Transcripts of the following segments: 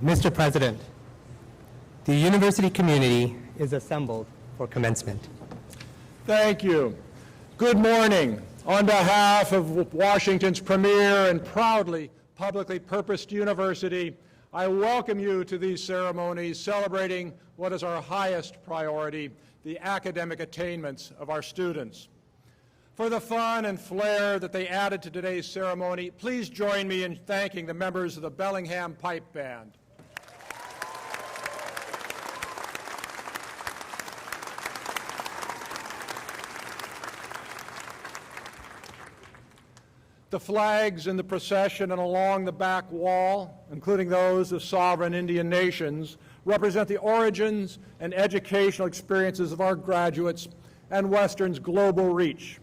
Mr. President, the university community is assembled for commencement. Thank you. Good morning. On behalf of Washington's premier and proudly publicly purposed university, I welcome you to these ceremonies celebrating what is our highest priority, the academic attainments of our students. For the fun and flair that they added to today's ceremony, please join me in thanking the members of the Bellingham Pipe Band. The flags in the procession and along the back wall, including those of sovereign Indian nations, represent the origins and educational experiences of our graduates and Western's global reach.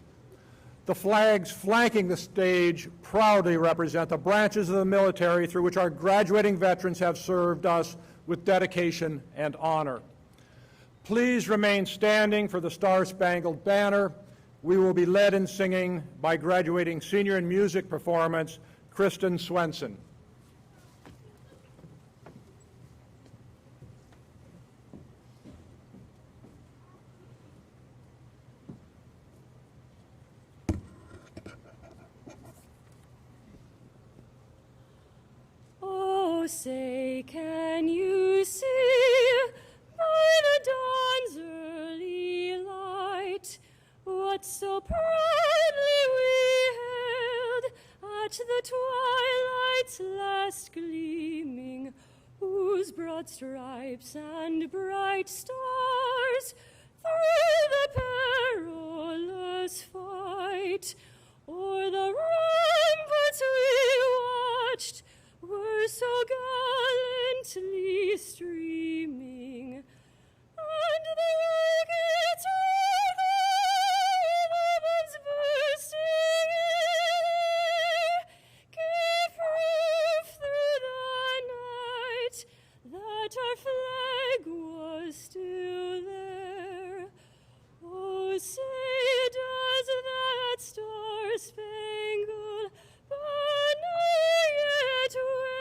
The flags flanking the stage proudly represent the branches of the military through which our graduating veterans have served us with dedication and honor. Please remain standing for the Star-Spangled Banner. We will be led in singing by graduating senior in music performance, Kristen Swenson. Oh, say, can you see by the dawn's early light what so proudly we hailed at the twilight's last gleaming, whose broad stripes and bright stars through the perilous fight o'er the ramparts we watched were so gallantly streaming, and the rockets bursting in air gave proof through the night that our flag was still there. Oh, say does that star-spangled banner yet wave,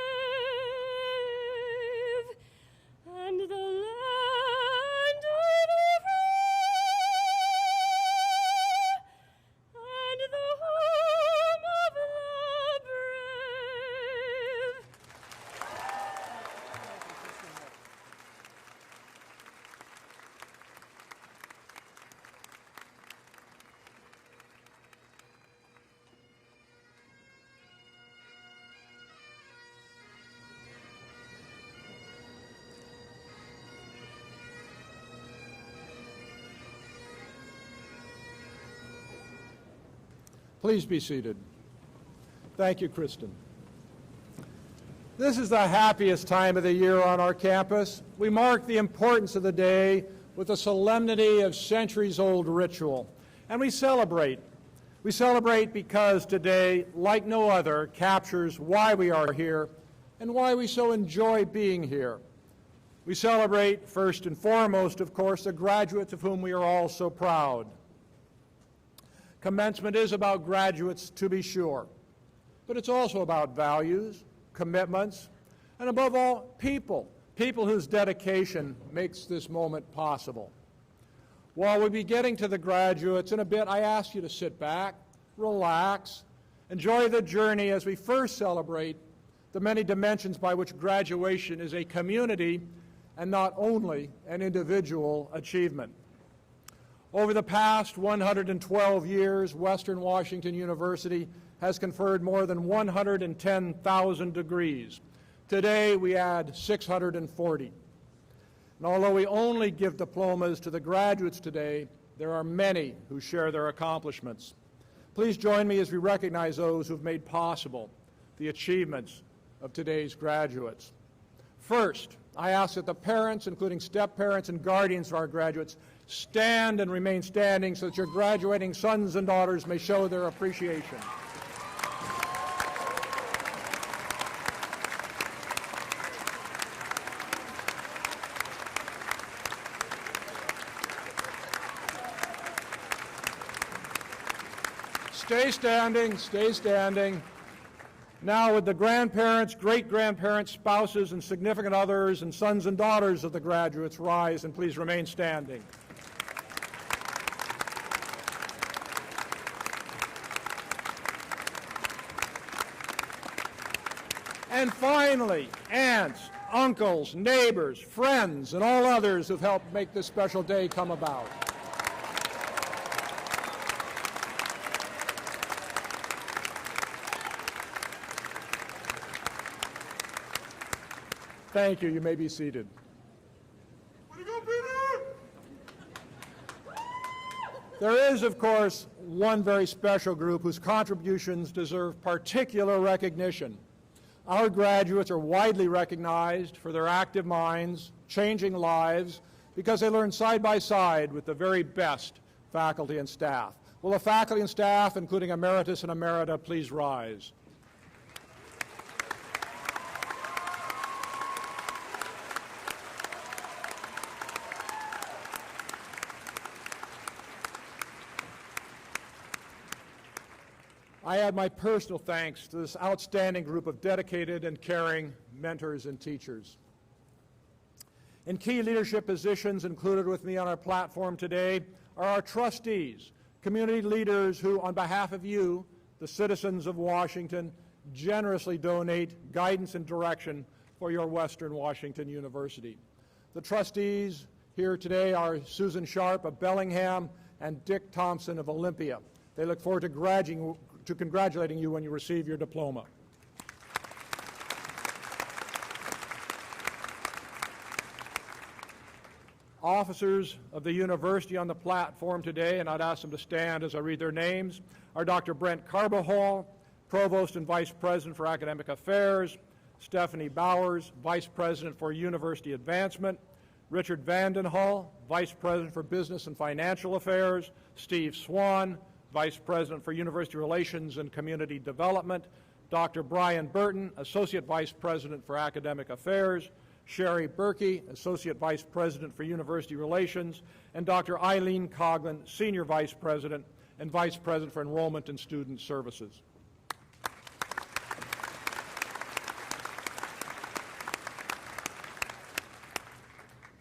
and the land of the and the home of the brave. Please be seated. Thank you, Kristen. This is the happiest time of the year on our campus. We mark the importance of the day with the solemnity of centuries-old ritual, and we celebrate. We celebrate because today, like no other, captures why we are here and why we so enjoy being here. We celebrate, first and foremost, of course, the graduates of whom we are all so proud. Commencement is about graduates, to be sure, but it's also about values, commitments, and above all, people whose dedication makes this moment possible. While we'll be getting to the graduates in a bit, I ask you to sit back, relax, enjoy the journey as we first celebrate the many dimensions by which graduation is a community and not only an individual achievement. Over the past 112 years, Western Washington University has conferred more than 110,000 degrees. Today, we add 640. And although we only give diplomas to the graduates today, there are many who share their accomplishments. Please join me as we recognize those who have made possible the achievements of today's graduates. First, I ask that the parents, including step-parents and guardians of our graduates, stand and remain standing so that your graduating sons and daughters may show their appreciation. Stay standing, stay standing. Now, would the grandparents, great-grandparents, spouses, and significant others, and sons and daughters of the graduates rise and please remain standing. And finally, aunts, uncles, neighbors, friends, and all others who've helped make this special day come about. Thank you. You may be seated. There is, of course, one very special group whose contributions deserve particular recognition. Our graduates are widely recognized for their active minds, changing lives, because they learn side by side with the very best faculty and staff. Will the faculty and staff, including emeritus and emerita, please rise? I add my personal thanks to this outstanding group of dedicated and caring mentors and teachers. In key leadership positions included with me on our platform today are our trustees, community leaders who, on behalf of you, the citizens of Washington, generously donate guidance and direction for your Western Washington University. The trustees here today are Susan Sharp of Bellingham and Dick Thompson of Olympia. They look forward to congratulating you when you receive your diploma. Officers of the university on the platform today, and I'd ask them to stand as I read their names, are Dr. Brent Carbajal, Provost and Vice President for Academic Affairs, Stephanie Bowers, Vice President for University Advancement, Richard Vandenhall, Vice President for Business and Financial Affairs, Steve Swan, Vice President for University Relations and Community Development, Dr. Brian Burton, Associate Vice President for Academic Affairs, Sherry Berkey, Associate Vice President for University Relations, and Dr. Eileen Coughlin, Senior Vice President and Vice President for Enrollment and Student Services.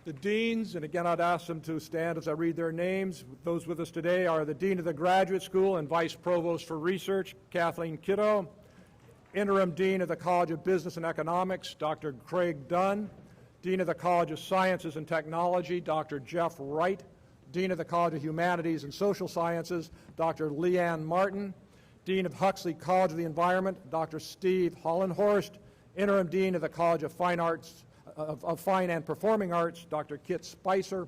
The deans, and again I'd ask them to stand as I read their names. Those with us today are the Dean of the Graduate School and Vice Provost for Research, Kathleen Kiddo, Interim Dean of the College of Business and Economics, Dr. Craig Dunn, Dean of the College of Sciences and Technology, Dr. Jeff Wright, Dean of the College of Humanities and Social Sciences, Dr. Leanne Martin, Dean of Huxley College of the Environment, Dr. Steve Hollenhorst, Interim Dean of the College of Fine and Performing Arts, Dr. Kit Spicer,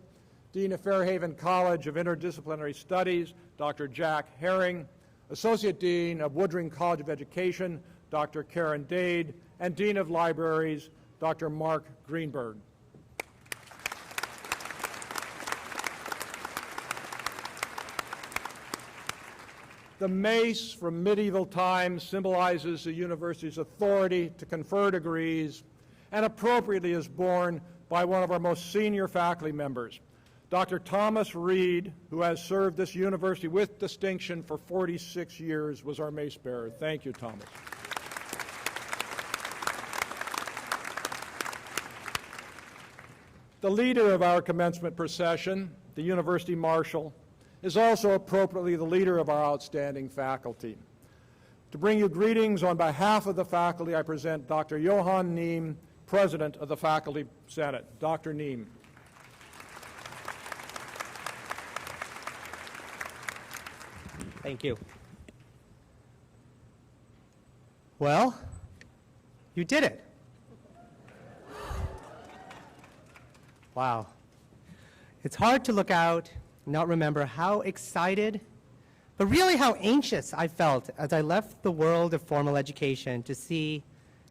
Dean of Fairhaven College of Interdisciplinary Studies, Dr. Jack Herring, Associate Dean of Woodring College of Education, Dr. Karen Dade, and Dean of Libraries, Dr. Mark Greenberg. The mace from medieval times symbolizes the university's authority to confer degrees, and appropriately is borne by one of our most senior faculty members. Dr. Thomas Reed, who has served this university with distinction for 46 years, was our mace bearer. Thank you, Thomas. The leader of our commencement procession, the University Marshal, is also appropriately the leader of our outstanding faculty. To bring you greetings on behalf of the faculty, I present Dr. Johann Neem, President of the Faculty Senate. Dr. Neem. Thank you. Well, you did it. Wow. It's hard to look out and not remember how excited, but really how anxious I felt as I left the world of formal education to see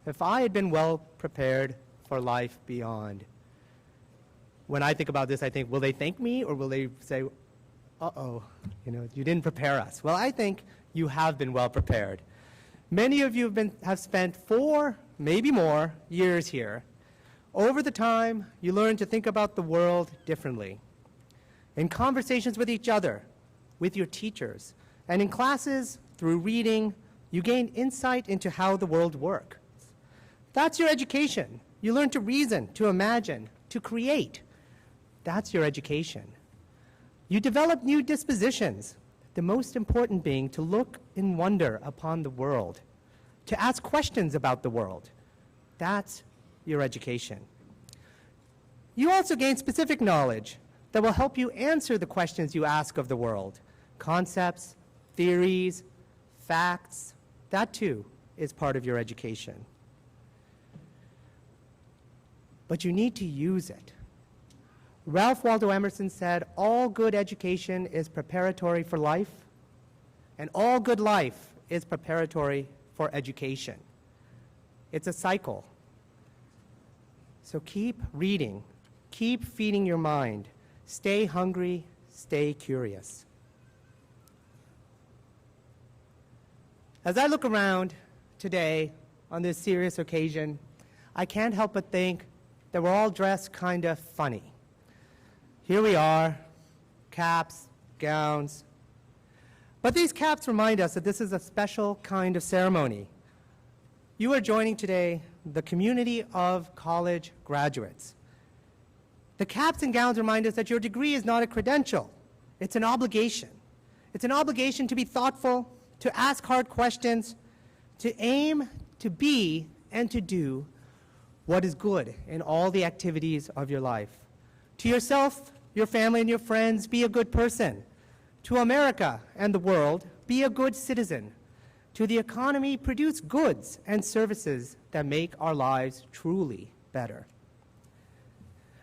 if I had been well prepared for life beyond. When I think about this, I think, will they thank me or will they say, uh-oh, you didn't prepare us? Well, I think you have been well prepared. Many of you have spent 4, maybe more, years here. Over the time, you learn to think about the world differently. In conversations with each other, with your teachers, and in classes, through reading, You gain insight into how the world works. That's your education. You learn to reason, to imagine, to create. That's your education. You develop new dispositions, the most important being to look in wonder upon the world, to ask questions about the world. That's your education. You also gain specific knowledge that will help you answer the questions you ask of the world. Concepts, theories, facts, that too is part of your education. But you need to use it. Ralph Waldo Emerson said, all good education is preparatory for life, and all good life is preparatory for education. It's a cycle. So keep reading, keep feeding your mind, stay hungry, stay curious. As I look around today on this serious occasion, I can't help but think that we're all dressed kind of funny. Here we are, caps, gowns. But these caps remind us that this is a special kind of ceremony. You are joining today the community of college graduates. The caps and gowns remind us that your degree is not a credential, it's an obligation. It's an obligation to be thoughtful, to ask hard questions, to aim, to be, and to do what is good in all the activities of your life. To yourself, your family, and your friends, be a good person. To America and the world, be a good citizen. To the economy, produce goods and services that make our lives truly better.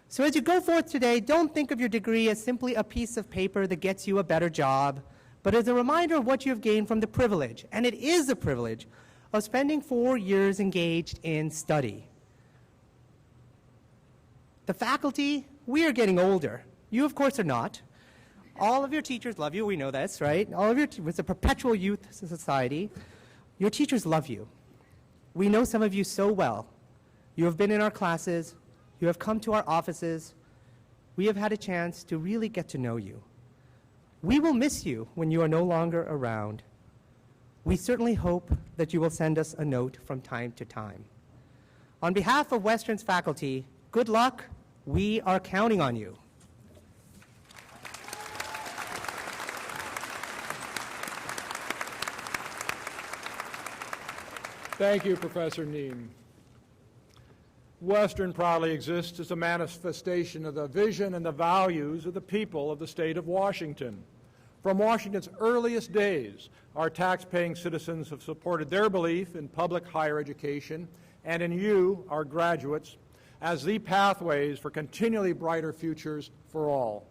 So as you go forth today, don't think of your degree as simply a piece of paper that gets you a better job, but as a reminder of what you have gained from the privilege, and it is a privilege, of spending 4 years engaged in study. The faculty, we are getting older. You, of course, are not. All of your teachers love you. We know this, right? All of your it's a perpetual youth society. Your teachers love you. We know some of you so well. You have been in our classes. You have come to our offices. We have had a chance to really get to know you. We will miss you when you are no longer around. We certainly hope that you will send us a note from time to time. On behalf of Western's faculty, good luck. We are counting on you. Thank you, Professor Neem. Western proudly exists as a manifestation of the vision and the values of the people of the state of Washington. From Washington's earliest days, our tax-paying citizens have supported their belief in public higher education and in you, our graduates, as the pathways for continually brighter futures for all.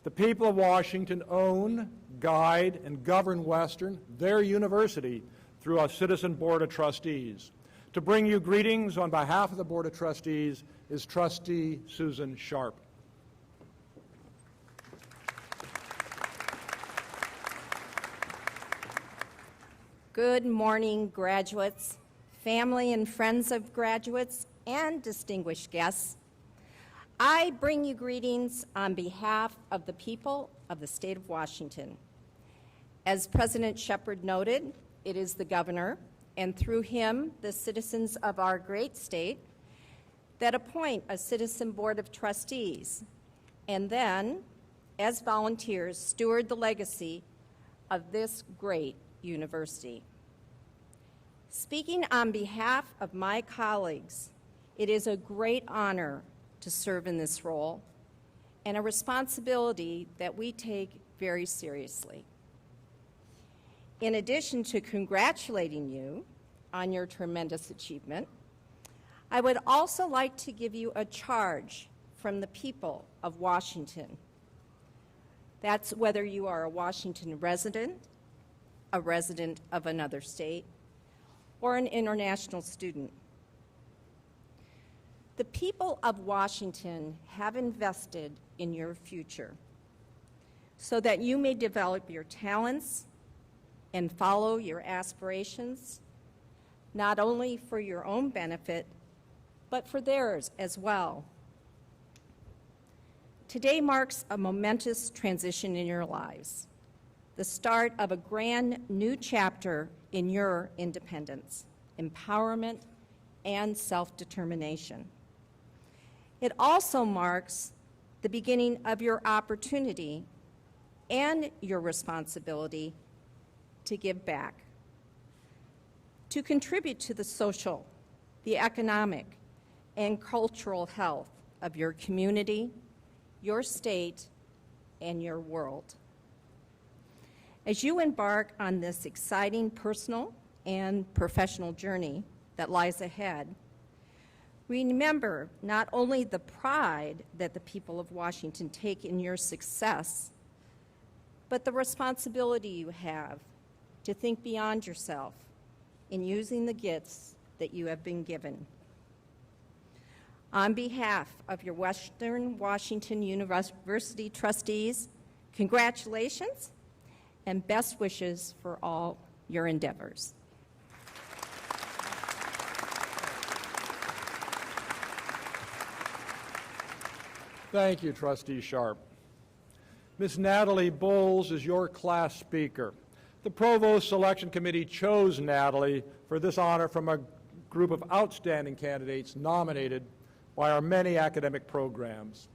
The people of Washington own, guide, and govern Western, their university, through a Citizen Board of Trustees. To bring you greetings on behalf of the Board of Trustees is Trustee Susan Sharp. Good morning, graduates, family and friends of graduates, and distinguished guests. I bring you greetings on behalf of the people of the state of Washington. As President Shepherd noted, it is the governor, and through him, the citizens of our great state, that appoint a Citizen Board of Trustees, and then, as volunteers, steward the legacy of this great university. Speaking on behalf of my colleagues, it is a great honor to serve in this role and a responsibility that we take very seriously. In addition to congratulating you on your tremendous achievement, I would also like to give you a charge from the people of Washington. That's whether you are a Washington resident, a resident of another state, or an international student. The people of Washington have invested in your future so that you may develop your talents and follow your aspirations, not only for your own benefit, but for theirs as well. Today marks a momentous transition in your lives, the start of a grand new chapter in your independence, empowerment, and self-determination. It also marks the beginning of your opportunity and your responsibility to give back, to contribute to the social, the economic, and cultural health of your community, your state, and your world. As you embark on this exciting personal and professional journey that lies ahead, remember not only the pride that the people of Washington take in your success, but the responsibility you have to think beyond yourself in using the gifts that you have been given. On behalf of your Western Washington University trustees, congratulations and best wishes for all your endeavors. Thank you, Trustee Sharp. Ms. Natalie Bowles is your class speaker. The Provost Selection Committee chose Natalie for this honor from a group of outstanding candidates nominated by our many academic programs.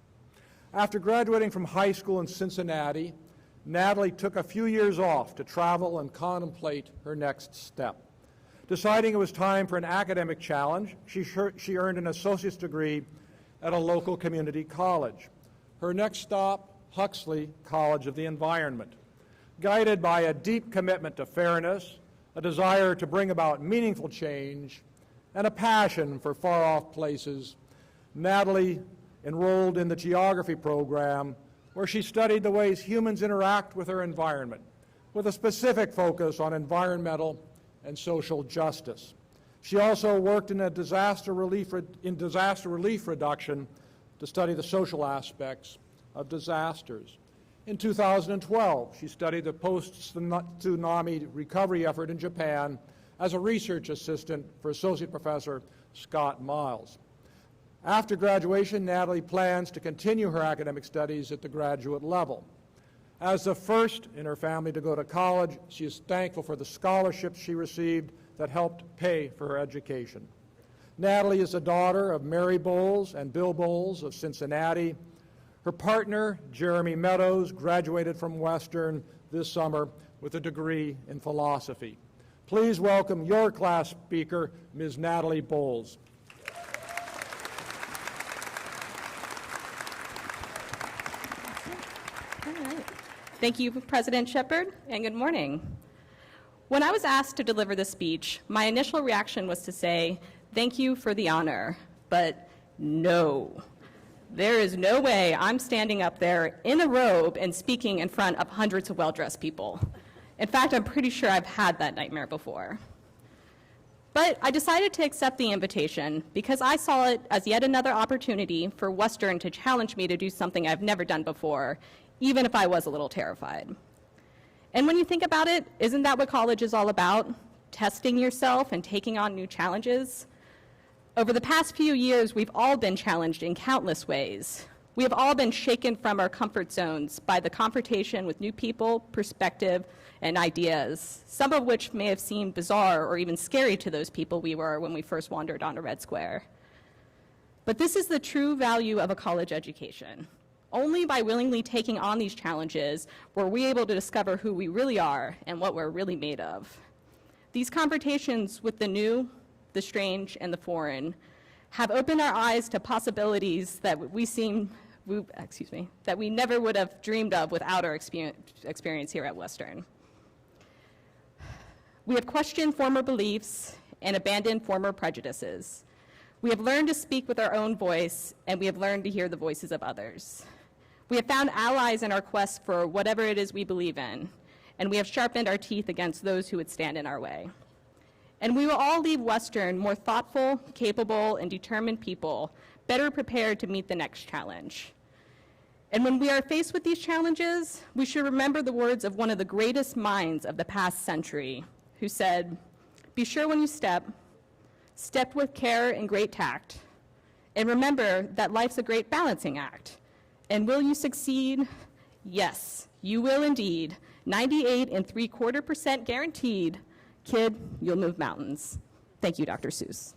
After graduating from high school in Cincinnati, Natalie took a few years off to travel and contemplate her next step. Deciding it was time for an academic challenge, she earned an associate's degree at a local community college. Her next stop, Huxley College of the Environment. Guided by a deep commitment to fairness, a desire to bring about meaningful change, and a passion for far-off places, Natalie enrolled in the geography program where she studied the ways humans interact with their environment, with a specific focus on environmental and social justice. She also worked in disaster relief reduction to study the social aspects of disasters. In 2012, she studied the post-tsunami recovery effort in Japan as a research assistant for Associate Professor Scott Miles. After graduation, Natalie plans to continue her academic studies at the graduate level. As the first in her family to go to college, she is thankful for the scholarships she received that helped pay for her education. Natalie is the daughter of Mary Bowles and Bill Bowles of Cincinnati. Her partner, Jeremy Meadows, graduated from Western this summer with a degree in philosophy. Please welcome your class speaker, Ms. Natalie Bowles. Thank you, President Shepard, and good morning. When I was asked to deliver this speech, my initial reaction was to say, thank you for the honor, but no. There is no way I'm standing up there in a robe and speaking in front of hundreds of well-dressed people. In fact, I'm pretty sure I've had that nightmare before. But I decided to accept the invitation because I saw it as yet another opportunity for Western to challenge me to do something I've never done before, even if I was a little terrified. And when you think about it, isn't that what college is all about? Testing yourself and taking on new challenges? Over the past few years, we've all been challenged in countless ways. We have all been shaken from our comfort zones by the confrontation with new people, perspective, and ideas, some of which may have seemed bizarre or even scary to those people we were when we first wandered onto Red Square. But this is the true value of a college education. Only by willingly taking on these challenges were we able to discover who we really are and what we're really made of. These confrontations with the new, the strange, and the foreign have opened our eyes to possibilities that that we never would have dreamed of without our experience here at Western. We have questioned former beliefs and abandoned former prejudices. We have learned to speak with our own voice, and we have learned to hear the voices of others. We have found allies in our quest for whatever it is we believe in, and we have sharpened our teeth against those who would stand in our way. And we will all leave Western more thoughtful, capable, and determined people, better prepared to meet the next challenge. And when we are faced with these challenges, we should remember the words of one of the greatest minds of the past century, who said, "Be sure when you step with care and great tact, and remember that life's a great balancing act. And will you succeed? Yes, you will indeed. 98.75% guaranteed. Kid, you'll move mountains. Thank you, Dr. Seuss.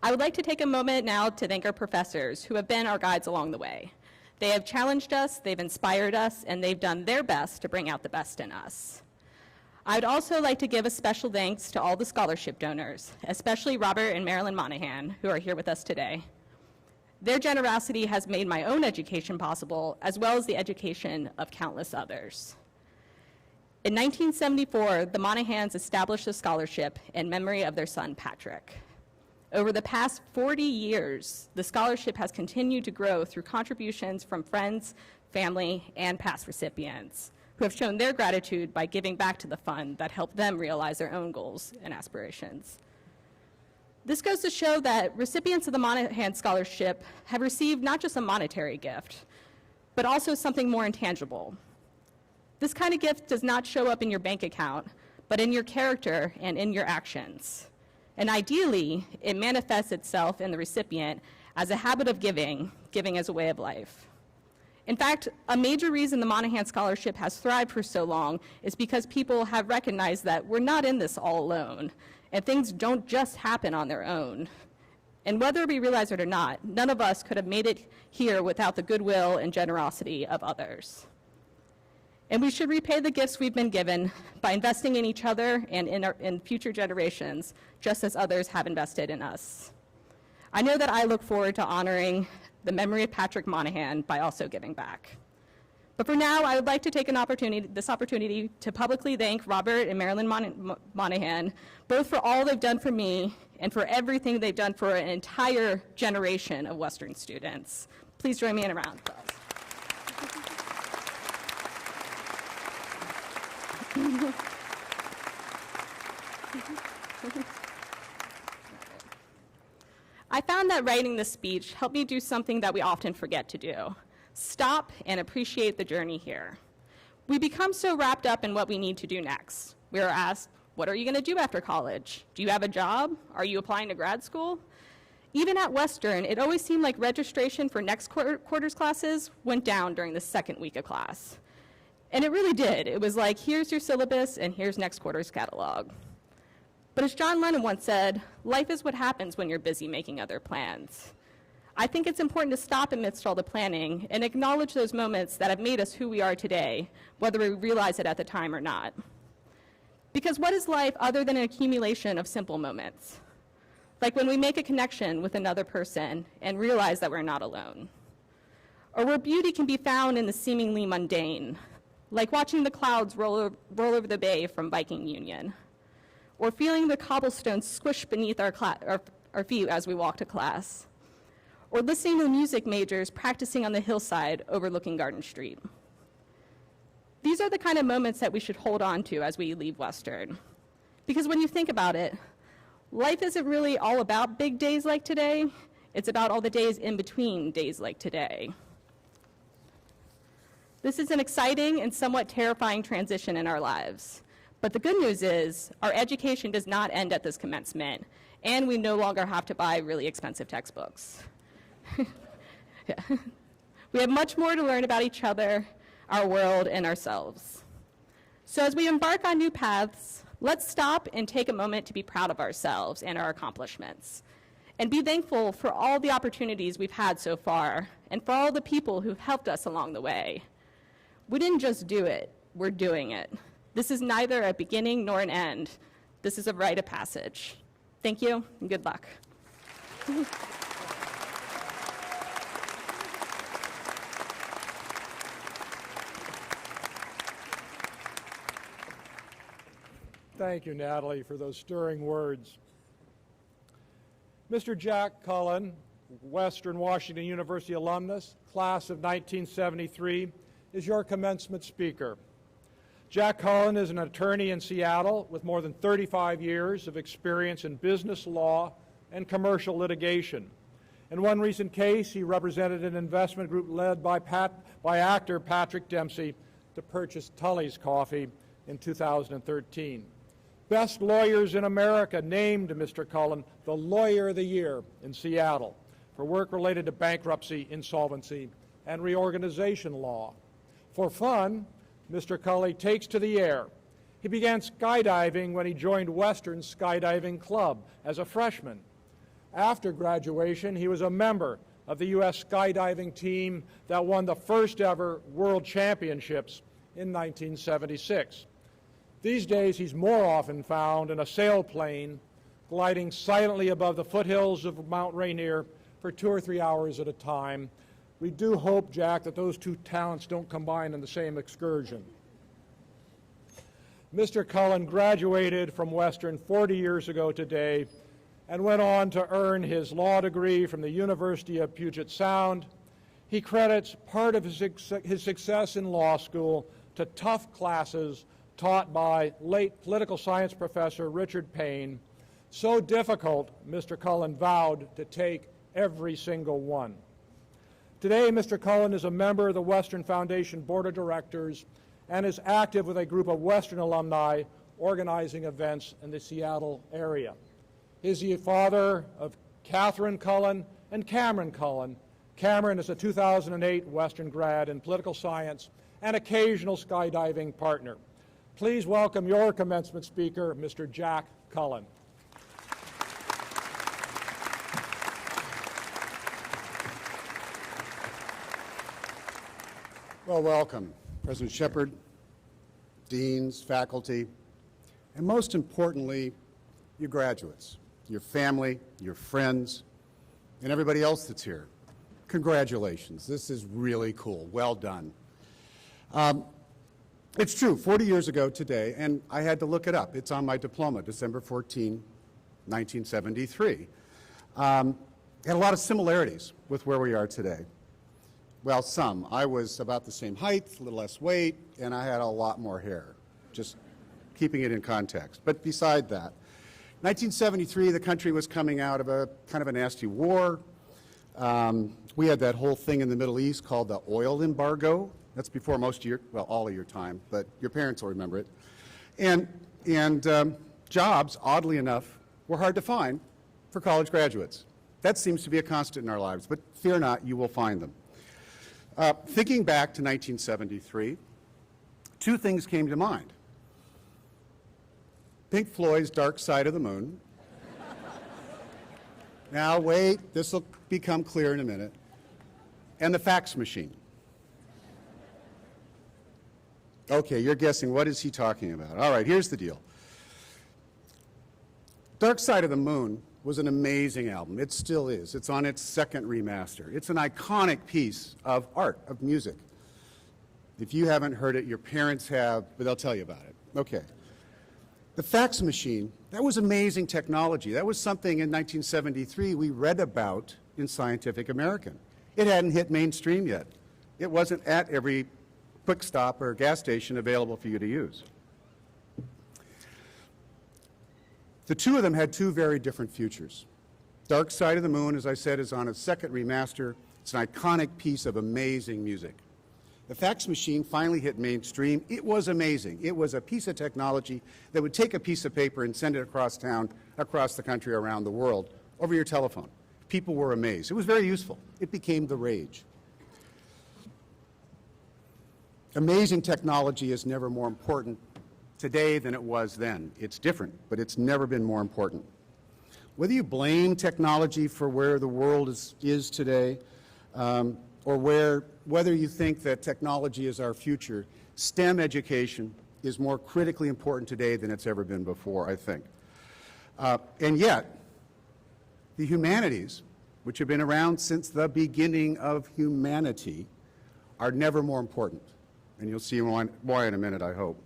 I would like to take a moment now to thank our professors who have been our guides along the way. They have challenged us, they've inspired us, and they've done their best to bring out the best in us. I'd also like to give a special thanks to all the scholarship donors, especially Robert and Marilyn Monahan, who are here with us today. Their generosity has made my own education possible, as well as the education of countless others. In 1974, the Monahans established a scholarship in memory of their son, Patrick. Over the past 40 years, the scholarship has continued to grow through contributions from friends, family, and past recipients, who have shown their gratitude by giving back to the fund that helped them realize their own goals and aspirations. This goes to show that recipients of the Monahan Scholarship have received not just a monetary gift, but also something more intangible. This kind of gift does not show up in your bank account, but in your character and in your actions. And ideally, it manifests itself in the recipient as a habit of giving as a way of life. In fact, a major reason the Monahan Scholarship has thrived for so long is because people have recognized that we're not in this all alone, and things don't just happen on their own. And whether we realize it or not, none of us could have made it here without the goodwill and generosity of others. And we should repay the gifts we've been given by investing in each other and in future generations, just as others have invested in us. I know that I look forward to honoring the memory of Patrick Monahan by also giving back. But for now, I would like to take this opportunity to publicly thank Robert and Marilyn Monahan, both for all they've done for me and for everything they've done for an entire generation of Western students. Please join me in a round of applause. I found that writing this speech helped me do something that we often forget to do: stop and appreciate the journey here. We become so wrapped up in what we need to do next. We are asked, what are you going to do after college? Do you have a job? Are you applying to grad school? Even at Western, it always seemed like registration for next quarter's classes went down during the second week of class. And it really did. It was like, here's your syllabus and here's next quarter's catalog. But as John Lennon once said, life is what happens when you're busy making other plans. I think it's important to stop amidst all the planning and acknowledge those moments that have made us who we are today, whether we realize it at the time or not. Because what is life other than an accumulation of simple moments? Like when we make a connection with another person and realize that we're not alone. Or where beauty can be found in the seemingly mundane, like watching the clouds roll over the bay from Viking Union, or feeling the cobblestones squish beneath our feet as we walk to class, or listening to the music majors practicing on the hillside overlooking Garden Street. These are the kind of moments that we should hold on to as we leave Western. Because when you think about it, life isn't really all about big days like today. It's about all the days in between days like today. This is an exciting and somewhat terrifying transition in our lives. But the good news is our education does not end at this commencement, and we no longer have to buy really expensive textbooks. Yeah. We have much more to learn about each other, our world, and ourselves. So as we embark on new paths, let's stop and take a moment to be proud of ourselves and our accomplishments, and be thankful for all the opportunities we've had so far, and for all the people who've helped us along the way. We didn't just do it, we're doing it. This is neither a beginning nor an end. This is a rite of passage. Thank you, and good luck. Thank you, Natalie, for those stirring words. Mr. Jack Cullen, Western Washington University alumnus, class of 1973, is your commencement speaker. Jack Cullen is an attorney in Seattle with more than 35 years of experience in business law and commercial litigation. In one recent case, he represented an investment group led by actor Patrick Dempsey to purchase Tully's Coffee in 2013. Best Lawyers in America named Mr. Cullen the Lawyer of the Year in Seattle for work related to bankruptcy, insolvency, and reorganization law. For fun, Mr. Cully takes to the air. He began skydiving when he joined Western's Skydiving Club as a freshman. After graduation, he was a member of the U.S. skydiving team that won the first ever World Championships in 1976. These days, he's more often found in a sailplane gliding silently above the foothills of Mount Rainier for 2 or 3 hours at a time. We do hope, Jack, that those two talents don't combine in the same excursion. Mr. Cullen graduated from Western 40 years ago today and went on to earn his law degree from the University of Puget Sound. He credits part of his success in law school to tough classes taught by late political science professor Richard Payne. So difficult, Mr. Cullen vowed to take every single one. Today, Mr. Cullen is a member of the Western Foundation Board of Directors and is active with a group of Western alumni organizing events in the Seattle area. He is the father of Catherine Cullen and Cameron Cullen. Cameron is a 2008 Western grad in political science and occasional skydiving partner. Please welcome your commencement speaker, Mr. Jack Cullen. Well, welcome, President Shepard, deans, faculty, and most importantly, you graduates, your family, your friends, and everybody else that's here. Congratulations. This is really cool. Well done. It's true, 40 years ago today, and I had to look it up. It's on my diploma, December 14, 1973. Had a lot of similarities with where we are today. Well, some. I was about the same height, a little less weight, and I had a lot more hair, just keeping it in context. But beside that, 1973, the country was coming out of a kind of a nasty war. We had that whole thing in the Middle East called the oil embargo. That's before most of your, well, all of your time, but your parents will remember it. And jobs, oddly enough, were hard to find for college graduates. That seems to be a constant in our lives, but fear not, you will find them. Thinking back to 1973, two things came to mind. Pink Floyd's Dark Side of the Moon. Now, wait, this will become clear in a minute. And the fax machine. Okay, you're guessing, what is he talking about? All right, here's the deal. Dark Side of the Moon was an amazing album. It still is. It's on its second remaster. It's an iconic piece of art, of music. If you haven't heard it, your parents have, but they'll tell you about it. Okay. The fax machine, that was amazing technology. That was something in 1973 we read about in Scientific American. It hadn't hit mainstream yet. It wasn't at every quick stop or gas station available for you to use. The two of them had two very different futures. Dark Side of the Moon, as I said, is on its second remaster. It's an iconic piece of amazing music. The fax machine finally hit mainstream. It was amazing. It was a piece of technology that would take a piece of paper and send it across town, across the country, around the world, over your telephone. People were amazed. It was very useful. It became the rage. Amazing technology is never more important today than it was then. It's different, but it's never been more important. Whether you blame technology for where the world is today, or whether you think that technology is our future, STEM education is more critically important today than it's ever been before, I think. And yet, the humanities, which have been around since the beginning of humanity, are never more important. And you'll see why in a minute, I hope.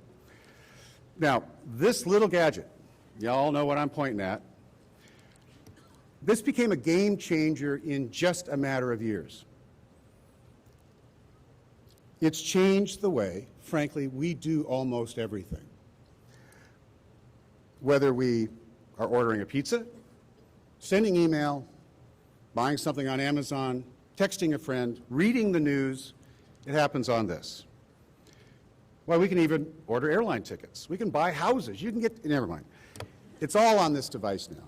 Now, this little gadget, you all know what I'm pointing at, this became a game changer in just a matter of years. It's changed the way, frankly, we do almost everything. Whether we are ordering a pizza, sending email, buying something on Amazon, texting a friend, reading the news, it happens on this. Well, we can even order airline tickets. We can buy houses. You can get, never mind. It's all on this device now.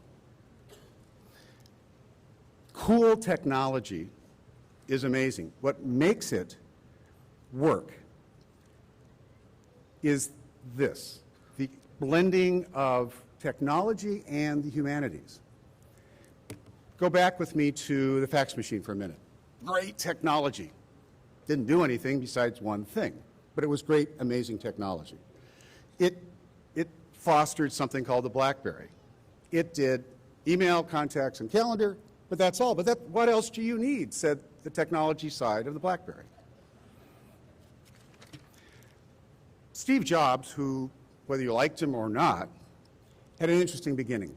Cool technology is amazing. What makes it work is this, the blending of technology and the humanities. Go back with me to the fax machine for a minute. Great technology. Didn't do anything besides one thing, but it was great, amazing technology. It fostered something called the BlackBerry. It did email, contacts, and calendar, but that's all. But what else do you need, said the technology side of the BlackBerry. Steve Jobs, who, whether you liked him or not, had an interesting beginning.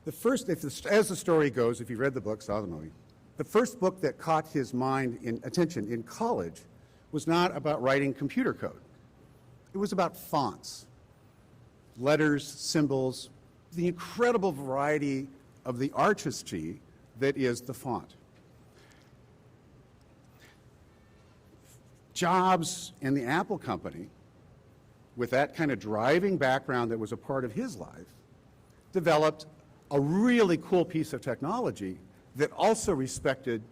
As the story goes, if you read the book, saw the movie, the first book that caught his attention in college was not about writing computer code. It was about fonts, letters, symbols, the incredible variety of the artistry that is the font. Jobs and the Apple company, with that kind of driving background that was a part of his life, developed a really cool piece of technology that also respected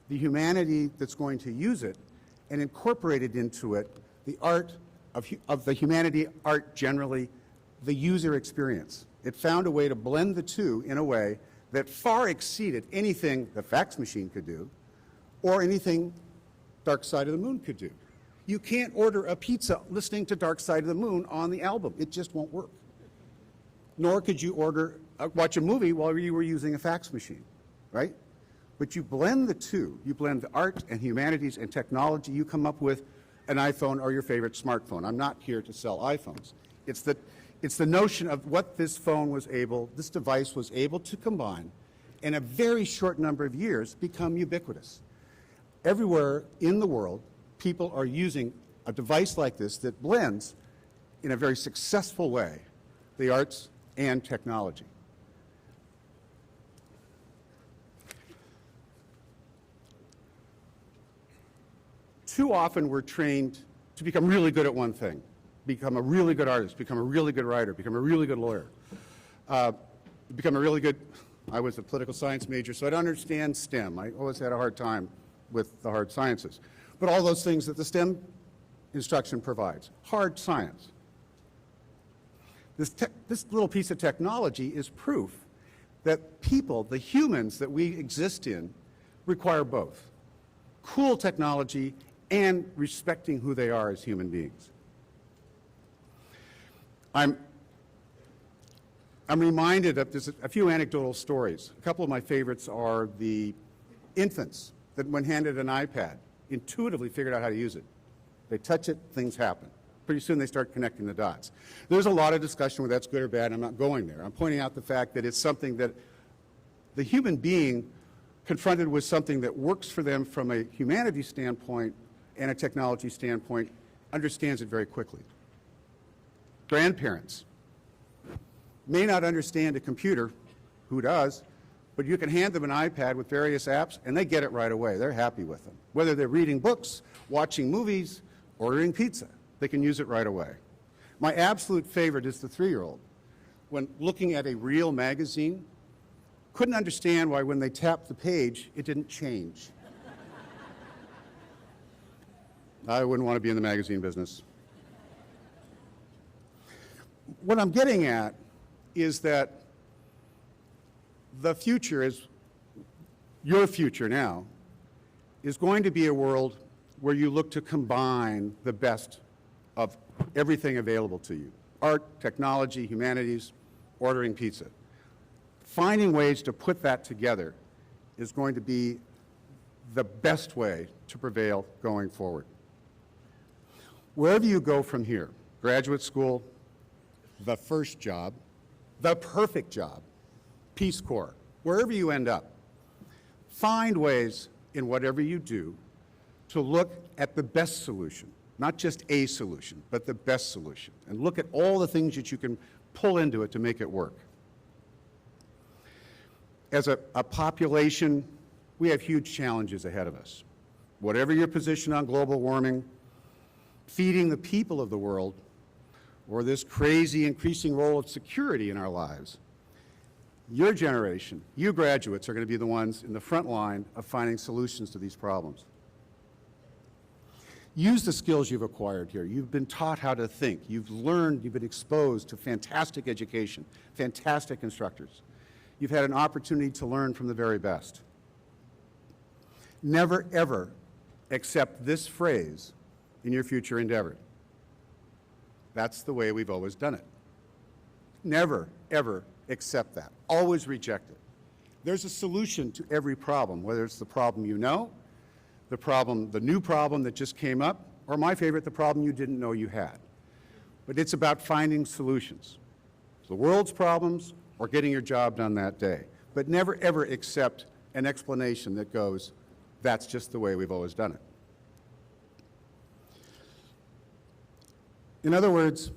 the humanity that's going to use it and incorporated into it the art of the humanity, art generally, the user experience. It found a way to blend the two in a way that far exceeded anything the fax machine could do or anything Dark Side of the Moon could do. You can't order a pizza listening to Dark Side of the Moon on the album. It just won't work. Nor could you watch a movie while you were using a fax machine, right? But you blend the two. You blend the art and humanities and technology. You come up with an iPhone or your favorite smartphone. I'm not here to sell iPhones. It's the notion of what this device was able to combine in a very short number of years become ubiquitous. Everywhere in the world, people are using a device like this that blends in a very successful way the arts and technology. Too often we're trained to become really good at one thing, become a really good artist, become a really good writer, become a really good lawyer, I was a political science major, so I don't understand STEM. I always had a hard time with the hard sciences. But all those things that the STEM instruction provides, hard science. This little piece of technology is proof that people, the humans that we exist in, require both cool technology and respecting who they are as human beings. I'm reminded of a few anecdotal stories. A couple of my favorites are the infants that, when handed an iPad, intuitively figured out how to use it. They touch it, things happen. Pretty soon they start connecting the dots. There's a lot of discussion whether that's good or bad. I'm not going there. I'm pointing out the fact that it's something that the human being, confronted with something that works for them from a humanities standpoint and a technology standpoint, understands it very quickly. Grandparents may not understand a computer, who does, but you can hand them an iPad with various apps and they get it right away. They're happy with them. Whether they're reading books, watching movies, ordering pizza, they can use it right away. My absolute favorite is the 3-year-old. When looking at a real magazine, couldn't understand why when they tapped the page, it didn't change. I wouldn't want to be in the magazine business. What I'm getting at is that the future is, your future now, is going to be a world where you look to combine the best of everything available to you. Art, technology, humanities, ordering pizza. Finding ways to put that together is going to be the best way to prevail going forward. Wherever you go from here, graduate school, the first job, the perfect job, Peace Corps, wherever you end up, find ways in whatever you do to look at the best solution, not just a solution, but the best solution, and look at all the things that you can pull into it to make it work. As a population, we have huge challenges ahead of us. Whatever your position on global warming, feeding the people of the world, or this crazy increasing role of security in our lives, Your generation, you graduates, are going to be the ones in the front line of finding solutions to these problems. Use the skills you've acquired here. You've been taught how to think. You've learned, you've been exposed to fantastic education, fantastic instructors. You've had an opportunity to learn from the very best. Never, ever accept this phrase in your future endeavor. That's the way we've always done it. Never, ever accept that. Always reject it. There's a solution to every problem, whether it's the problem you know, the new problem that just came up, or my favorite, the problem you didn't know you had. But it's about finding solutions. The world's problems or getting your job done that day. But never, ever accept an explanation that goes, that's just the way we've always done it. In other words,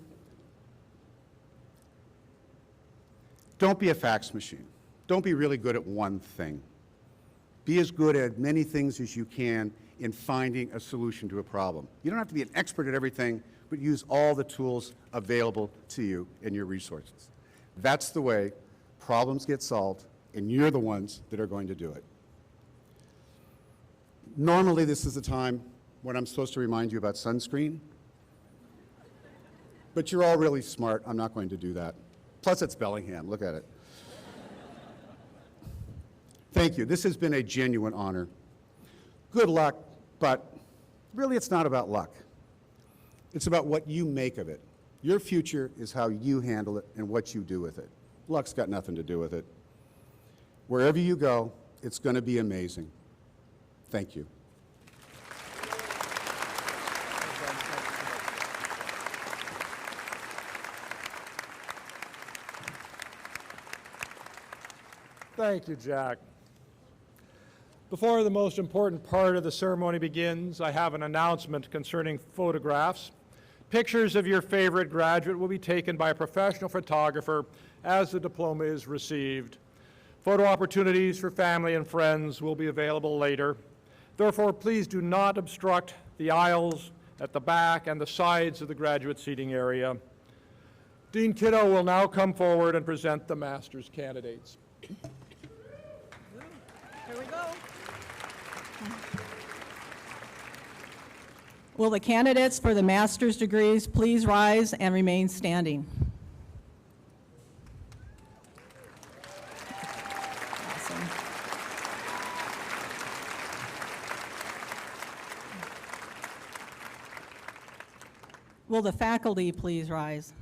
don't be a fax machine. Don't be really good at one thing. Be as good at many things as you can in finding a solution to a problem. You don't have to be an expert at everything, but use all the tools available to you and your resources. That's the way problems get solved, and you're the ones that are going to do it. Normally, this is the time when I'm supposed to remind you about sunscreen, but you're all really smart. I'm not going to do that. Plus, it's Bellingham. Look at it. Thank you. This has been a genuine honor. Good luck, but really it's not about luck. It's about what you make of it. Your future is how you handle it and what you do with it. Luck's got nothing to do with it. Wherever you go, it's going to be amazing. Thank you. Thank you, Jack. Before the most important part of the ceremony begins, I have an announcement concerning photographs. Pictures of your favorite graduate will be taken by a professional photographer as the diploma is received. Photo opportunities for family and friends will be available later. Therefore, please do not obstruct the aisles at the back and the sides of the graduate seating area. Dean Kiddo will now come forward and present the master's candidates. Here we go. Will the candidates for the master's degrees please rise and remain standing? Awesome. Will the faculty please rise?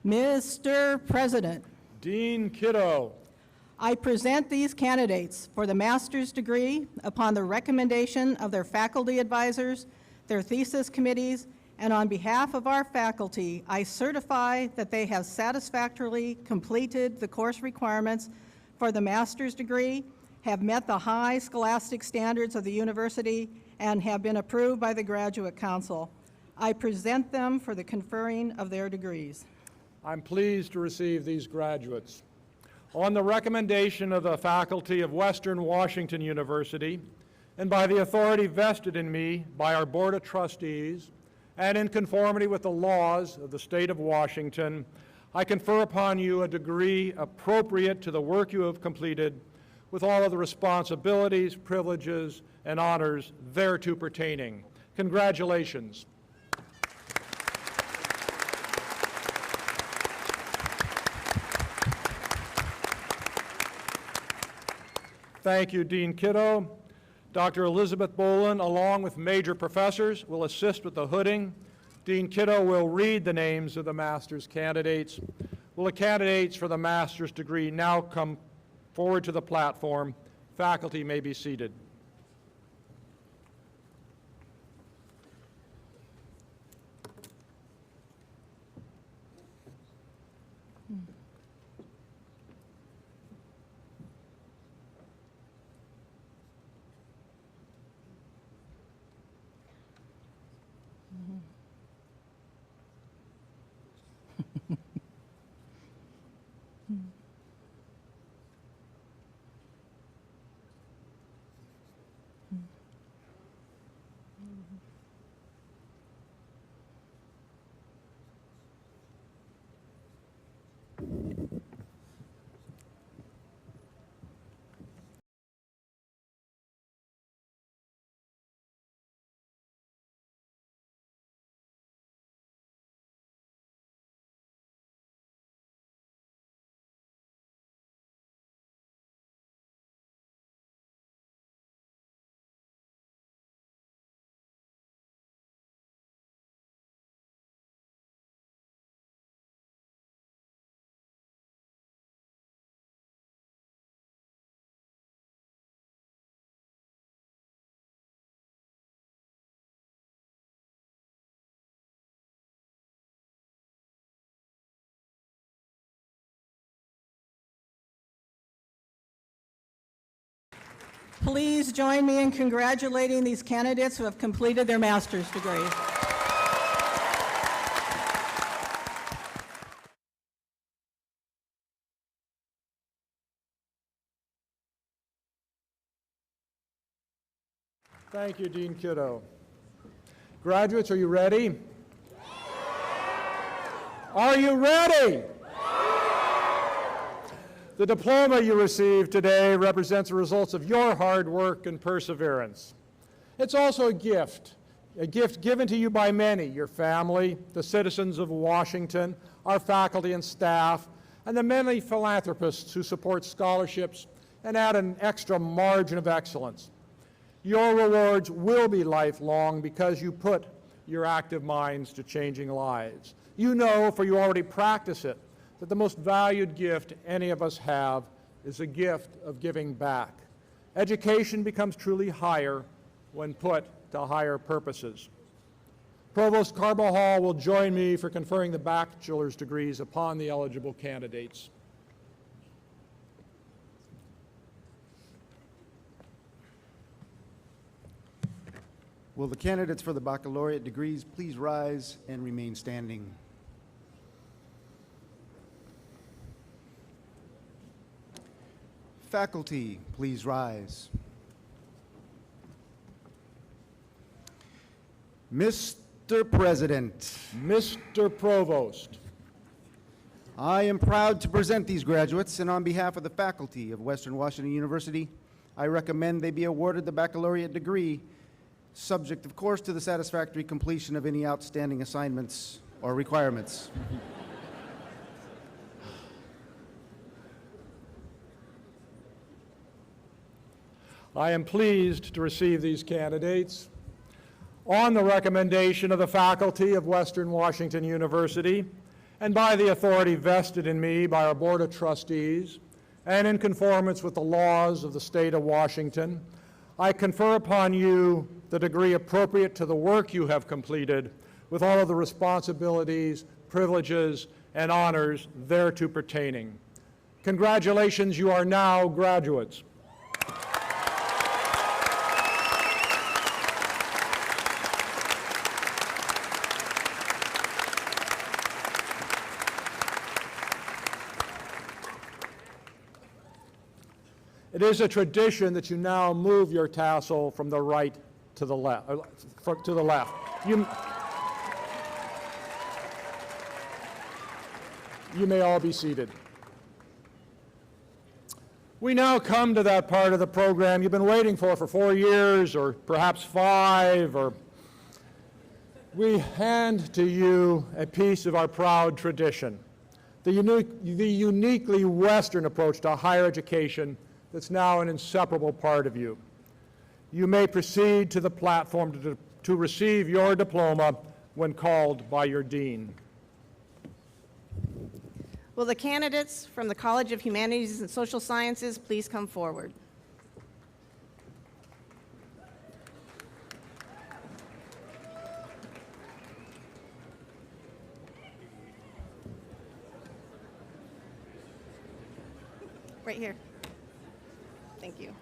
Mr. President, Dean Kiddo. I present these candidates for the master's degree upon the recommendation of their faculty advisors, their thesis committees, and on behalf of our faculty, I certify that they have satisfactorily completed the course requirements for the master's degree, have met the high scholastic standards of the university, and have been approved by the Graduate Council. I present them for the conferring of their degrees. I'm pleased to receive these graduates. On the recommendation of the faculty of Western Washington University, and by the authority vested in me by our Board of Trustees, and in conformity with the laws of the state of Washington, I confer upon you a degree appropriate to the work you have completed, with all of the responsibilities, privileges, and honors thereto pertaining. Congratulations. Thank you, Dean Kiddo. Dr. Elizabeth Boland, along with major professors, will assist with the hooding. Dean Kiddo will read the names of the master's candidates. Will the candidates for the master's degree now come forward to the platform? Faculty may be seated. Please join me in congratulating these candidates who have completed their master's degree. Thank you, Dean Kiddo. Graduates, are you ready? Are you ready? The diploma you received today represents the results of your hard work and perseverance. It's also a gift given to you by many, your family, the citizens of Washington, our faculty and staff, and the many philanthropists who support scholarships and add an extra margin of excellence. Your rewards will be lifelong because you put your active minds to changing lives. You know, for you already practice it, that the most valued gift any of us have is a gift of giving back. Education becomes truly higher when put to higher purposes. Provost Carbajal will join me for conferring the bachelor's degrees upon the eligible candidates. Will the candidates for the baccalaureate degrees please rise and remain standing? Faculty, please rise. Mr. President, Mr. Provost, I am proud to present these graduates, and on behalf of the faculty of Western Washington University, I recommend they be awarded the baccalaureate degree, subject, of course, to the satisfactory completion of any outstanding assignments or requirements. I am pleased to receive these candidates on the recommendation of the faculty of Western Washington University and by the authority vested in me by our Board of Trustees and in conformance with the laws of the state of Washington. I confer upon you the degree appropriate to the work you have completed with all of the responsibilities, privileges, and honors thereto pertaining. Congratulations, you are now graduates. It is a tradition that you now move your tassel from the right to the left. You may all be seated. We now come to that part of the program you've been waiting for 4 years, or perhaps 5, or we hand to you a piece of our proud tradition, the uniquely Western approach to higher education that's now an inseparable part of you. You may proceed to the platform to receive your diploma when called by your dean. Will the candidates from the College of Humanities and Social Sciences please come forward? Right here. Thank you.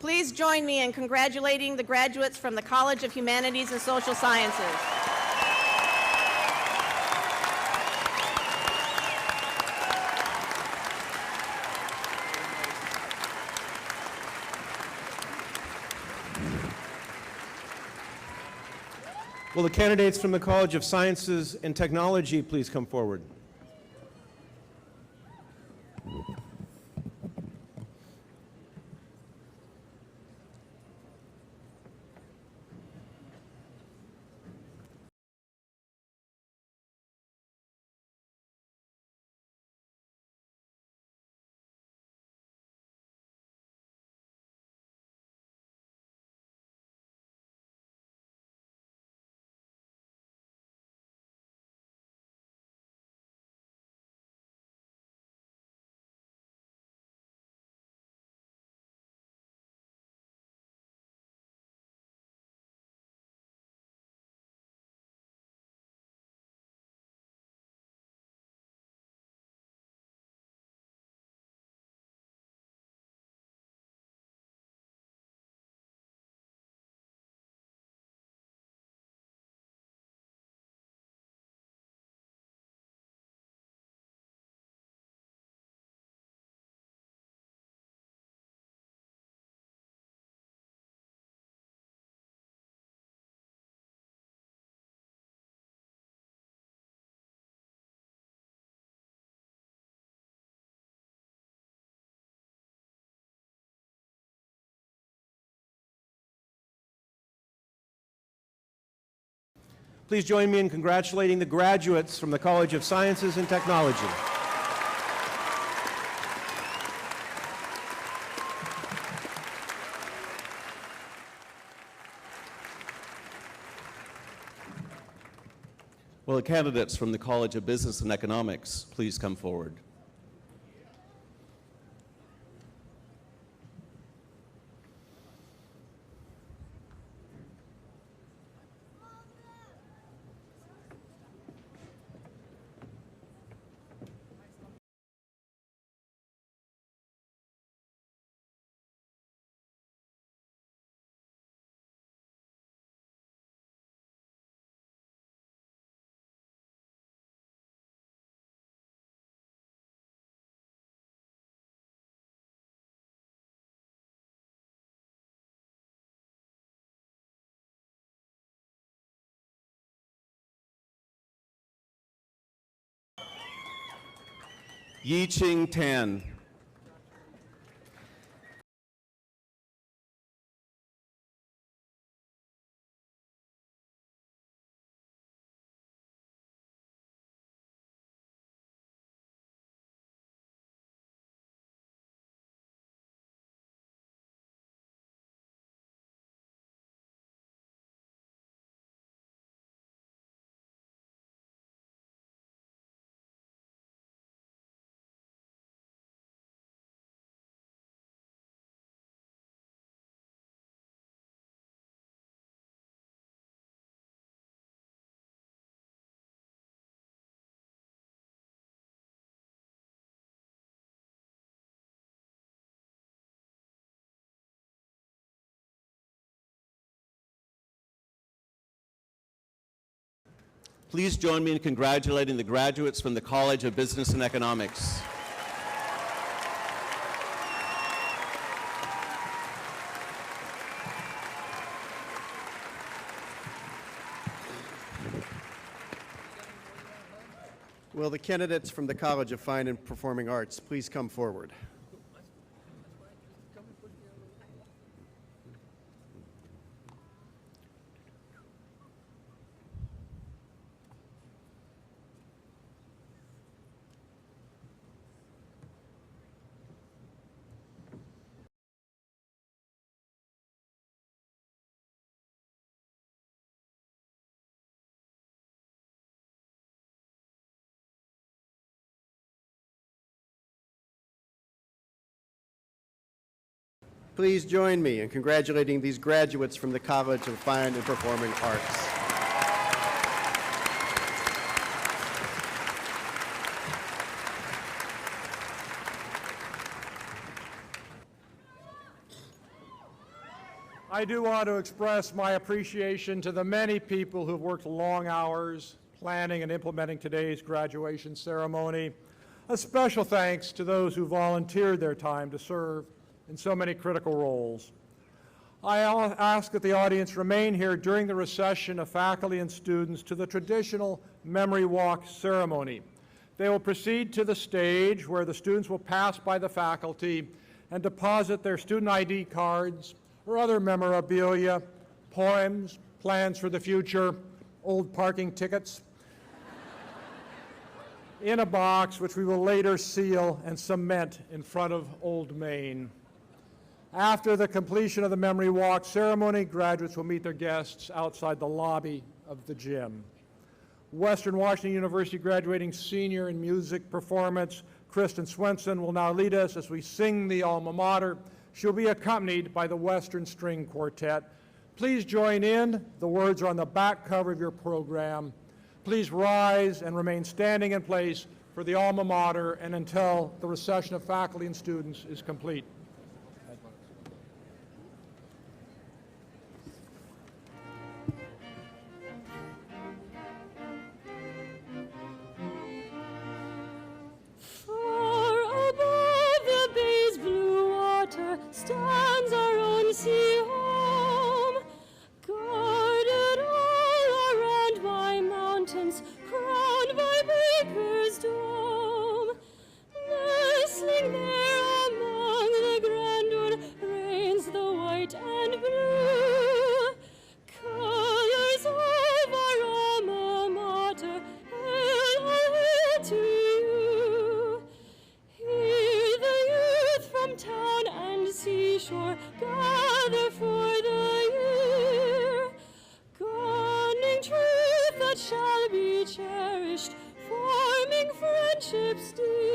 Please join me in congratulating the graduates from the College of Humanities and Social Sciences. Will the candidates from the College of Sciences and Technology please come forward? Please join me in congratulating the graduates from the College of Sciences and Technology. Will the candidates from the College of Business and Economics please come forward? GegtTan. Please join me in congratulating the graduates from the College of Business and Economics. Will the candidates from the College of Fine and Performing Arts please come forward? Please join me in congratulating these graduates from the College of Fine and Performing Arts. I do want to express my appreciation to the many people who've worked long hours planning and implementing today's graduation ceremony. A special thanks to those who volunteered their time to serve in so many critical roles. I ask that the audience remain here during the recession of faculty and students to the traditional Memory Walk ceremony. They will proceed to the stage where the students will pass by the faculty and deposit their student ID cards or other memorabilia, poems, plans for the future, old parking tickets, in a box which we will later seal and cement in front of Old Main. After the completion of the Memory Walk ceremony, graduates will meet their guests outside the lobby of the gym. Western Washington University graduating senior in music performance, Kristen Swenson, will now lead us as we sing the alma mater. She'll be accompanied by the Western String Quartet. Please join in. The words are on the back cover of your program. Please rise and remain standing in place for the alma mater and until the recession of faculty and students is complete. Stands our own sea home, guarded all around by mountains, crowned by Baker's dome. Nestling there among the grandeur reigns the white and blue, colors of our alma mater, hail, hail to you. Here the youth from town and seashore gather for the year, gunning truth that shall be cherished, forming friendships dear.